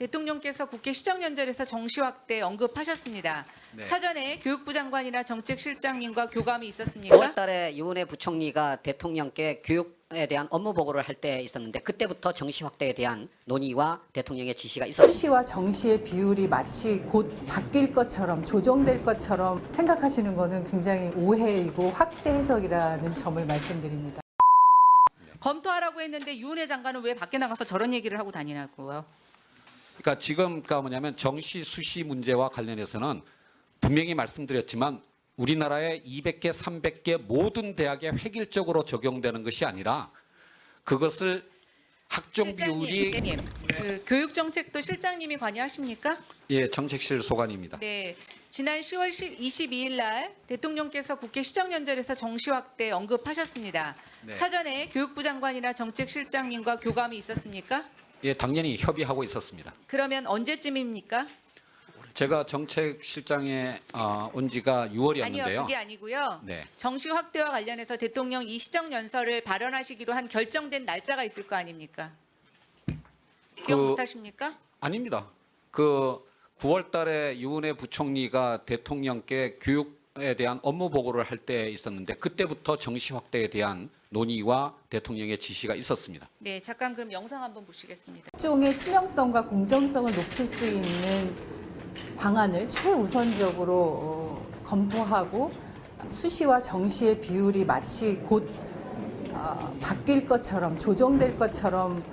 대통령께서 국회 시정연설에서 정시 확대 언급하셨습니다. 네. 사전에 교육부 장관이나 정책실장님과 교감이 9월 있었습니까? 달에 유은혜 부총리가 대통령께 교육에 대한 업무 보고를 할 때 있었는데 그때부터 정시 확대에 대한 논의와 대통령의 지시가 있었습니다. 수시와 정시의 비율이 마치 곧 바뀔 것처럼 조정될 것처럼 생각하시는 것은 굉장히 오해이고 확대 해석이라는 점을 말씀드립니다. 검토하라고 했는데 유은혜 장관은 왜 밖에 나가서 저런 얘기를 하고 다니냐고요. 그러니까 지금 뭐냐면 정시 수시 문제와 관련해서는 분명히 말씀드렸지만 우리나라의 200개, 300개 모든 대학에 획일적으로 적용되는 것이 아니라 그것을 학종 비율이 실장님, 그 교육 정책도 실장님이 관여하십니까? 예, 정책실 소관입니다. 네. 지난 10월 22일 날 대통령께서 국회 시정연설에서 정시 확대 언급하셨습니다. 네. 사전에 교육부 장관이나 정책실장님과 교감이 있었습니까? 예, 당연히 협의하고 있었습니다. 그러면 언제쯤입니까? 제가 정책실장에 온 지가 6월이었는데요. 아니요, 그게 아니고요. 네. 정시 확대와 관련해서 대통령 이 시정연설을 발언하시기로 한 결정된 날짜가 있을 거 아닙니까? 기억 못하십니까? 아닙니다. 그 9월 달에 유은혜 부총리가 대통령께 교육에 대한 업무 보고를 할 때 있었는데 그때부터 정시 확대에 대한 논의와 대통령의 지시가 있었습니다. 네, 잠깐 그럼 영상 한번 보시겠습니다. 학종의 투명성과 공정성을 높일 수 있는 방안을 최우선적으로 검토하고 수시와 정시의 비율이 마치 곧 바뀔 것처럼 조정될 것처럼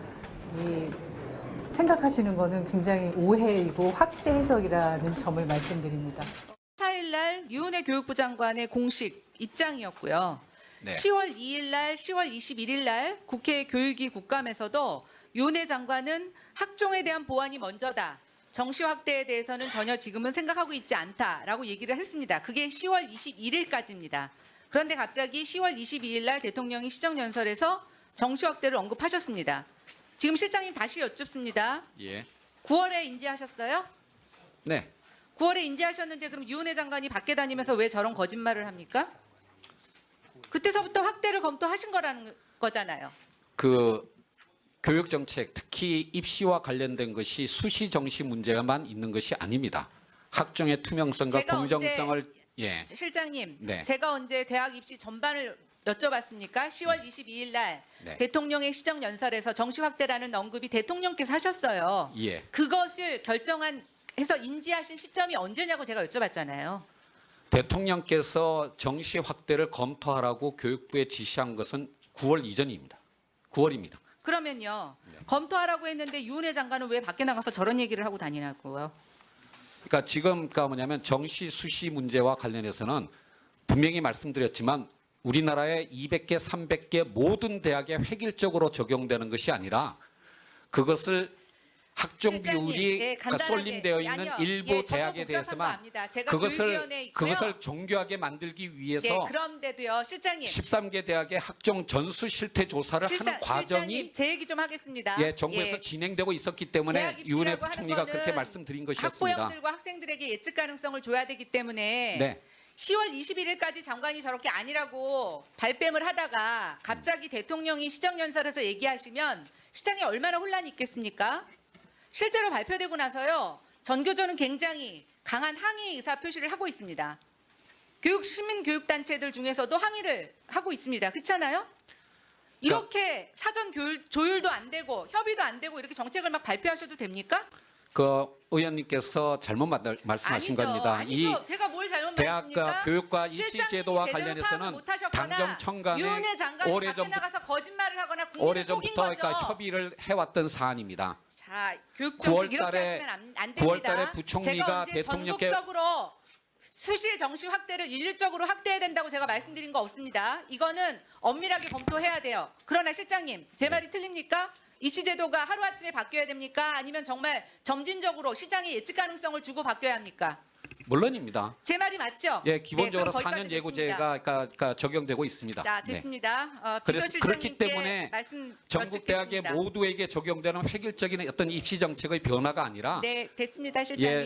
생각하시는 것은 굉장히 오해이고 확대 해석이라는 점을 말씀드립니다. 4일 날 유은혜 교육부 장관의 공식 입장이었고요. 네. 10월 2일 날, 10월 21일 날 국회 교육위 국감에서도 유은혜 장관은 학종에 대한 보완이 먼저다. 정시 확대에 대해서는 전혀 지금은 생각하고 있지 않다라고 얘기를 했습니다. 그게 10월 21일까지입니다. 그런데 갑자기 10월 22일 날 대통령이 시정연설에서 정시 확대를 언급하셨습니다. 지금 실장님 다시 여쭙습니다. 예. 9월에 인지하셨어요? 네. 9월에 인지하셨는데 그럼 유은혜 장관이 밖에 다니면서 왜 저런 거짓말을 합니까? 그때서부터 확대를 검토하신 거라는 거잖아요. 그 교육 정책 특히 입시와 관련된 것이 수시 정시 문제만 있는 것이 아닙니다. 학종의 투명성과 제가 공정성을 예. 실장님, 네. 제가 언제 대학 입시 전반을 여쭤봤습니까? 10월 22일 날 네. 대통령의 시정연설에서 정시 확대라는 언급이 대통령께서 하셨어요. 예. 그것을 해서 인지하신 시점이 언제냐고 제가 여쭤봤잖아요. 대통령께서 정시 확대를 검토하라고 교육부에 지시한 것은 9월 이전입니다. 9월입니다. 그러면요. 네. 검토하라고 했는데 유은혜 장관은 왜 밖에 나가서 저런 얘기를 하고 다니냐고요. 그러니까 지금 뭐냐면 정시 수시 문제와 관련해서는 분명히 말씀드렸지만 우리나라의 200개, 300개 모든 대학에 획일적으로 적용되는 것이 아니라 그것을 학종 실장님, 비율이 예, 간단하게. 쏠림되어 있는 아니요. 일부 예, 저도 대학에 복잡한 거 대해서만 압니다. 제가 교육위원회에 있고요. 그것을 정교하게 만들기 네, 위해서 그런데도요, 실장님. 13개 대학의 학종 전수 실태 조사를 하는 과정이 실장님, 제 얘기 좀 하겠습니다. 예, 정부에서 진행되고 있었기 때문에 대학 입시라고 유은혜 하는 부총리가 그렇게 거는 말씀드린 것이었습니다. 학부형들과 학생들에게 예측 가능성을 줘야 되기 때문에 네. 10월 21일까지 장관이 저렇게 아니라고 발뺌을 하다가 갑자기 대통령이 시정연설에서 얘기하시면 시장에 얼마나 혼란이 있겠습니까? 실제로 발표되고 나서요. 전교조는 굉장히 강한 항의 의사 표시를 하고 있습니다. 시민교육단체들 중에서도 항의를 하고 있습니다. 그렇잖아요? 이렇게 사전 조율도 안 되고 협의도 안 되고 이렇게 정책을 막 발표하셔도 됩니까? 그 의원님께서 잘못 말씀하신 겁니다. 아니죠. 제가 뭘 잘못 대학과 말씀입니까? 교육과 입시 실장님이 제도와 제대로 관련해서는 파악을 못하셨거나 당정청간에 유은혜 장관이 밖에 오래전부터 나가서 거짓말을 하거나 국민을 속인 오래전부터 거죠. 그러니까 협의를 해왔던 사안입니다. 자, 교육 9월 정책 이렇게 달에 하시면 안 됩니다. 9월 달에 부총리가 제가 언제 대통령께 전국적으로 수시의 정시 확대를 일률적으로 확대해야 된다고 제가 말씀드린 거 없습니다. 이거는 엄밀하게 검토해야 돼요. 그러나 실장님, 제 말이 틀립니까? 입시 제도가 하루아침에 바뀌어야 됩니까? 아니면 정말 점진적으로 시장의 예측 가능성을 주고 바뀌어야 합니까? 물론입니다. 제 말이 맞죠? 예, 기본적으로 네, 그럼 4년 거기까지 예고제가 그러니까 적용되고 있습니다. 자, 네. 됐습니다. 그래서 그렇기 비서실장님께 때문에 말씀 전국 대학의 여쭙겠습니다. 모두에게 적용되는 획일적인 어떤 입시 정책의 변화가 아니라 네, 됐습니다, 실장님. 예,